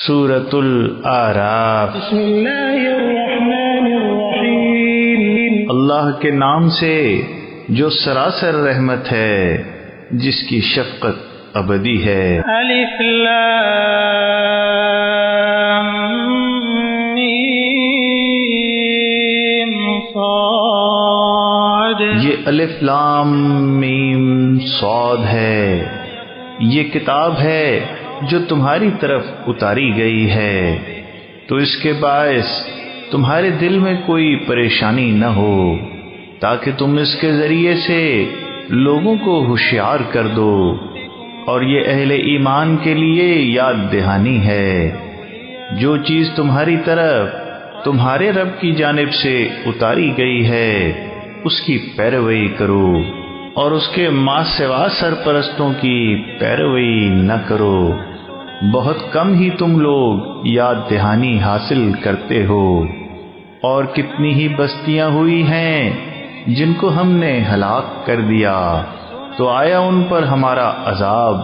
سورۃ الاعراف۔ بسم اللہ الرحمن الرحیم۔ اللہ کے نام سے جو سراسر رحمت ہے، جس کی شفقت ابدی ہے۔ الف لام میم صاد۔ یہ الف لام میم صاد ہے، یہ کتاب ہے جو تمہاری طرف اتاری گئی ہے، تو اس کے باعث تمہارے دل میں کوئی پریشانی نہ ہو، تاکہ تم اس کے ذریعے سے لوگوں کو ہوشیار کر دو، اور یہ اہل ایمان کے لیے یاد دہانی ہے۔ جو چیز تمہاری طرف تمہارے رب کی جانب سے اتاری گئی ہے، اس کی پیروی کرو، اور اس کے ماں سوا سرپرستوں کی پیروی نہ کرو۔ بہت کم ہی تم لوگ یاد دہانی حاصل کرتے ہو، اور کتنی ہی بستیاں ہوئی ہیں جن کو ہم نے ہلاک کر دیا، تو آیا ان پر ہمارا عذاب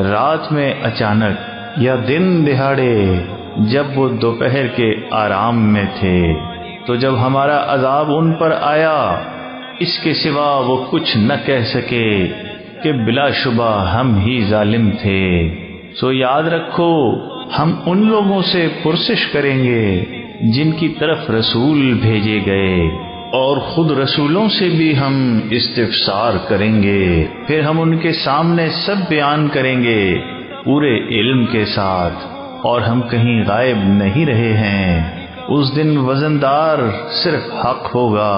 رات میں اچانک یا دن دہاڑے، جب وہ دوپہر کے آرام میں تھے۔ تو جب ہمارا عذاب ان پر آیا، اس کے سوا وہ کچھ نہ کہہ سکے کہ بلا شبہ ہم ہی ظالم تھے۔ سو یاد رکھو، ہم ان لوگوں سے پرسش کریں گے جن کی طرف رسول بھیجے گئے، اور خود رسولوں سے بھی ہم استفسار کریں گے، پھر ہم ان کے سامنے سب بیان کریں گے پورے علم کے ساتھ، اور ہم کہیں غائب نہیں رہے ہیں۔ اس دن وزندار صرف حق ہوگا،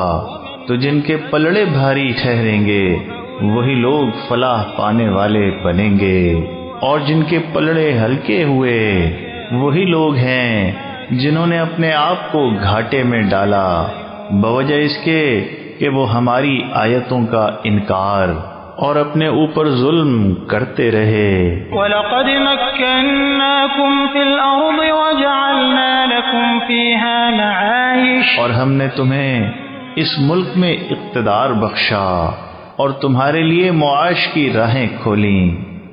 تو جن کے پلڑے بھاری ٹھہریں گے وہی لوگ فلاح پانے والے بنیں گے، اور جن کے پلڑے ہلکے ہوئے وہی لوگ ہیں جنہوں نے اپنے آپ کو گھاٹے میں ڈالا، بوجہ اس کے کہ وہ ہماری آیتوں کا انکار اور اپنے اوپر ظلم کرتے رہے۔ وَلَقَدْ مَكَّنَّاكُمْ فِي الْأَرْضِ وَجَعَلْنَا لَكُمْ فِيهَا مَعَايِشَ۔ اور ہم نے تمہیں اس ملک میں اقتدار بخشا اور تمہارے لیے معاش کی راہیں کھولیں،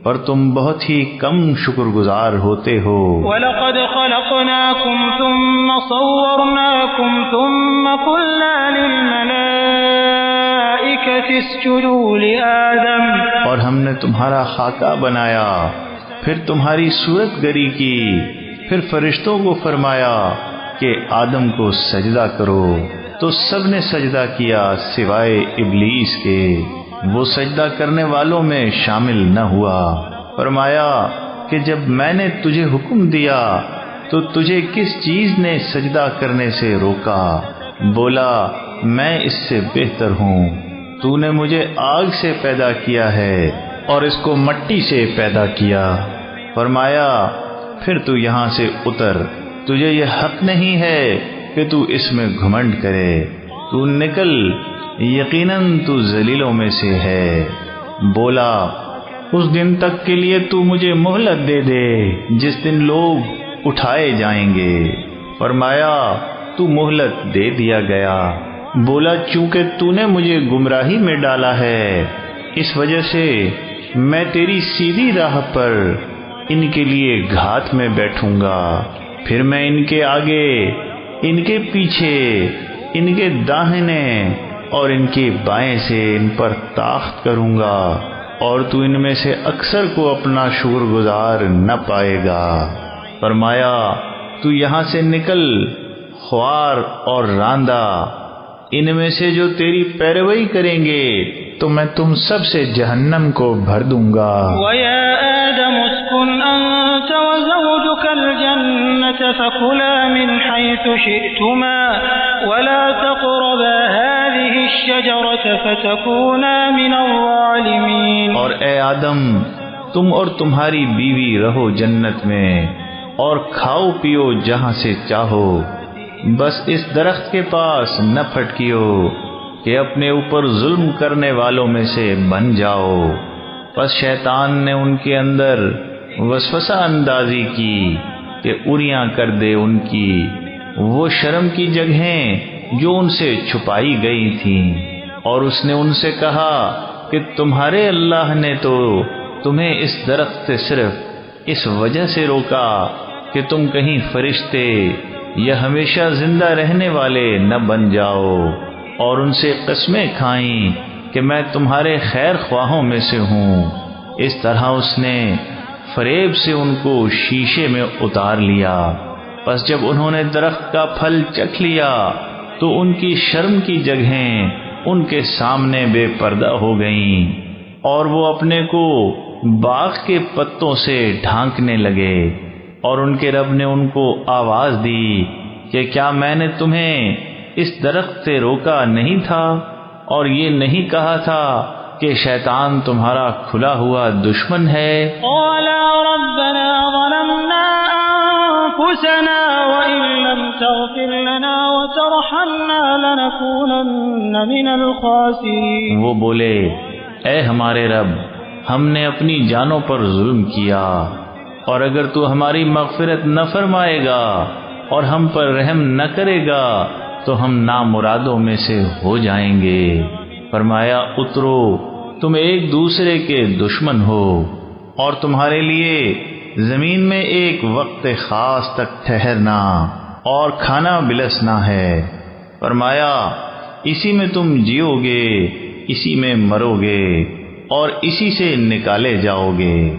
پر تم بہت ہی کم شکر گزار ہوتے ہو۔ وَلَقَدْ خَلَقْنَاكُمْ ثُمَّ صَوَّرْنَاكُمْ ثُمَّ قُلْنَا لِلْمَلَائِكَةِ اسْجُدُوا لِآدَمَ۔ اور ہم نے تمہارا خاکہ بنایا، پھر تمہاری صورت گری کی، پھر فرشتوں کو فرمایا کہ آدم کو سجدہ کرو، تو سب نے سجدہ کیا سوائے ابلیس کے، وہ سجدہ کرنے والوں میں شامل نہ ہوا۔ فرمایا کہ جب میں نے تجھے حکم دیا تو تجھے کس چیز نے سجدہ کرنے سے روکا؟ بولا میں اس سے بہتر ہوں، تو نے مجھے آگ سے پیدا کیا ہے اور اس کو مٹی سے پیدا کیا۔ فرمایا پھر تو یہاں سے اتر، تجھے یہ حق نہیں ہے کہ تو اس میں گھمنڈ کرے، تو نکل، یقیناً تو ذلیلوں میں سے ہے۔ بولا اس دن تک کے لیے تو مجھے مہلت دے دے جس دن لوگ اٹھائے جائیں گے۔ فرمایا تو مہلت دے دیا گیا۔ بولا چونکہ تو نے مجھے گمراہی میں ڈالا ہے، اس وجہ سے میں تیری سیدھی راہ پر ان کے لیے گھات میں بیٹھوں گا، پھر میں ان کے آگے، ان کے پیچھے، ان کے داہنے اور ان کے بائیں سے ان پر طاقت کروں گا، اور تو ان میں سے اکثر کو اپنا شکر گزار نہ پائے گا۔ فرمایا تو یہاں سے نکل، خوار اور راندہ، ان میں سے جو تیری پیروی کریں گے تو میں تم سب سے جہنم کو بھر دوں گا۔ وَيَا آدَمُ اسْكُنْ أَنْتَ وَزَوْجُكَ الْجَنَّةَ فَكُلَا مِنْ حَيْثُ شِئْتُمَا وَلَا تَقْرَبَا هَٰذِهِ الشَّجَرَةَ فَتَكُونَا مِنَ الظَّالِمِينَ۔ اور اے آدم، تم اور تمہاری بیوی رہو جنت میں، اور کھاؤ پیو جہاں سے چاہو، بس اس درخت کے پاس نہ پھٹکیو کہ اپنے اوپر ظلم کرنے والوں میں سے بن جاؤ۔ پس شیطان نے ان کے اندر وسوسہ اندازی کی کہ اریاں کر دے ان کی وہ شرم کی جگہیں جو ان سے چھپائی گئی تھیں، اور اس نے ان سے کہا کہ تمہارے اللہ نے تو تمہیں اس درخت سے صرف اس وجہ سے روکا کہ تم کہیں فرشتے یا ہمیشہ زندہ رہنے والے نہ بن جاؤ، اور ان سے قسمیں کھائیں کہ میں تمہارے خیر خواہوں میں سے ہوں۔ اس طرح اس نے فریب سے ان کو شیشے میں اتار لیا۔ پس جب انہوں نے درخت کا پھل چکھ لیا تو ان کی شرم کی جگہیں ان کے سامنے بے پردہ ہو گئیں، اور وہ اپنے کو باغ کے پتوں سے ڈھانکنے لگے۔ اور ان کے رب نے ان کو آواز دی کہ کیا میں نے تمہیں اس درخت سے روکا نہیں تھا، اور یہ نہیں کہا تھا کہ شیطان تمہارا کھلا ہوا دشمن ہے؟ قالا ربنا ظلمنا انفسنا وان لم تغفر لنا وترحمنا لنكونن من الخاسرین۔ وہ بولے، اے ہمارے رب، ہم نے اپنی جانوں پر ظلم کیا، اور اگر تو ہماری مغفرت نہ فرمائے گا اور ہم پر رحم نہ کرے گا تو ہم نامرادوں میں سے ہو جائیں گے۔ فرمایا، اترو، تم ایک دوسرے کے دشمن ہو، اور تمہارے لیے زمین میں ایک وقت خاص تک ٹھہرنا اور کھانا بلسنا ہے۔ فرمایا، اسی میں تم جیو گے، اسی میں مرو گے، اور اسی سے نکالے جاؤ گے۔